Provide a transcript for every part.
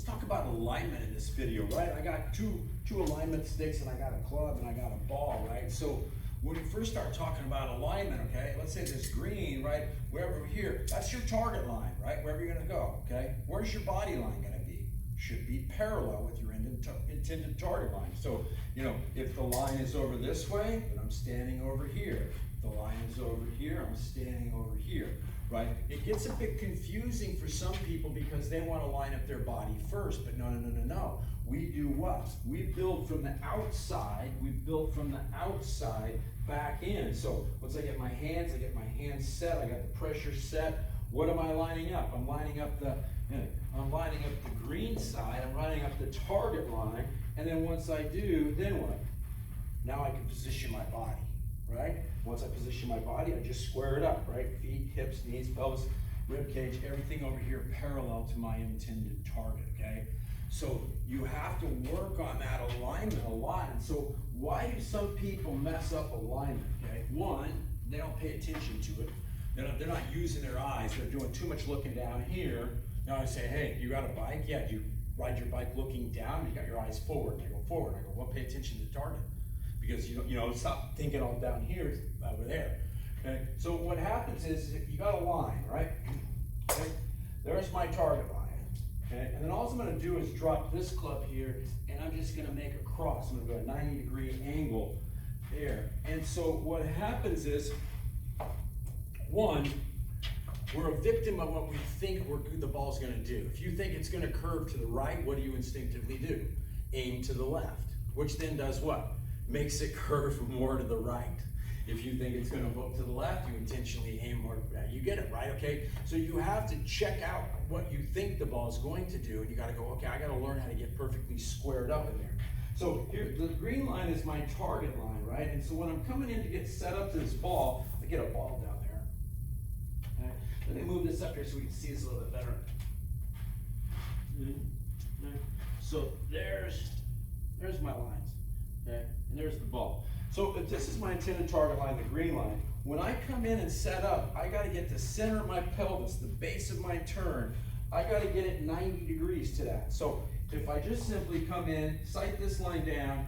talk about alignment in this video, right? I got two alignment sticks and I got a club and I got a ball, right? So when we first start talking about alignment, okay, let's say this green, right, wherever here, that's your target line, right, wherever you're gonna go, okay? Where's your body line gonna be? Should be parallel with your intended target line. So, you know, if the line is over this way, then I'm standing over here. If the line is over here, I'm standing over here, right? It gets a bit confusing for some people because they want to line up their body first, but no. We do what? We build from the outside, back in. So once I get my hands set, I got the pressure set. What am I lining up? I'm lining up the green side, I'm lining up the target line, and then once I do, then what? Now I can position my body, right? Once I position my body, I just square it up, right? Feet, hips, knees, pelvis, rib cage, everything over here parallel to my intended target, okay? So you have to work on that alignment a lot. And so why do some people mess up alignment, okay? One, they don't pay attention to it. They're not using their eyes. They're doing too much looking down here. Now I say, hey, you got a bike? Yeah, do you ride your bike looking down? You got your eyes forward. I go forward. I go, well, pay attention to the target. Because you know, stop thinking all down here, over there. Okay? So what happens is you got a line, right? Okay? There's my target line. Okay? And then all I'm gonna do is drop this club here, and I'm just gonna make a cross. I'm gonna go a 90-degree angle there. And so what happens is, one, we're a victim of what we think the ball's gonna do. If you think it's gonna curve to the right, what do you instinctively do? Aim to the left, which then does what? Makes it curve more to the right. If you think it's gonna hook to the left, you intentionally aim more, you get it, right, okay? So you have to check out what you think the ball's going to do, and you gotta go, okay, I gotta learn how to get perfectly squared up in there. So here, the green line is my target line, right? And so when I'm coming in to get set up to this ball, I get a ball down there. Okay? Let me move this up here so we can see this a little bit better. So there's my lines, okay? And there's the ball. So if this is my intended target line, the green line, when I come in and set up, I gotta get the center of my pelvis, the base of my turn, I gotta get it 90 degrees to that. So if I just simply come in, sight this line down,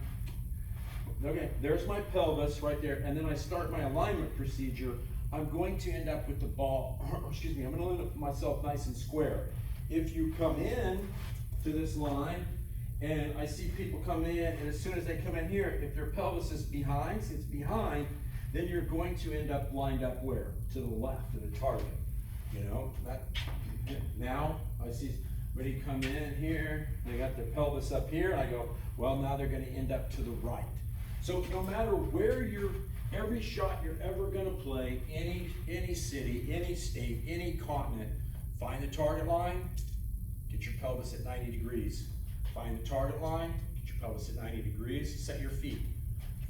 okay, there's my pelvis right there, and then I start my alignment procedure, I'm going to end up with the ball, excuse me, I'm gonna line up myself nice and square. If you come in to this line, and I see people come in, and as soon as they come in here, if their pelvis is behind, since it's behind, then you're going to end up lined up where? To the left of the target. You know, now I see somebody come in here, they got their pelvis up here, and I go, well, now they're gonna end up to the right. So no matter where every shot you're ever gonna play, any city, any state, any continent, find the target line, get your pelvis at 90 degrees. Find the target line, get your pelvis at 90 degrees, set your feet.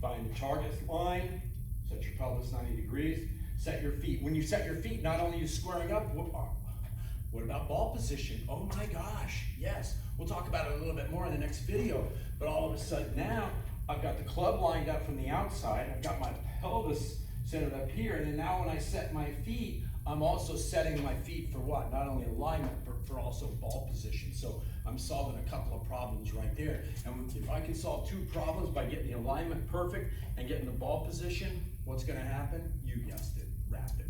Find the target line, set your pelvis 90 degrees, set your feet. When you set your feet, not only are you squaring up, what about ball position? Oh my gosh, yes. We'll talk about it a little bit more in the next video, but all of a sudden now, I've got the club lined up from the outside, I've got my pelvis centered up here, and then now when I set my feet, I'm also setting my feet for what? Not only alignment, but for also ball position. So I'm solving a couple of problems right there. And if I can solve two problems by getting the alignment perfect and getting the ball position, what's gonna happen? You guessed it, rapid.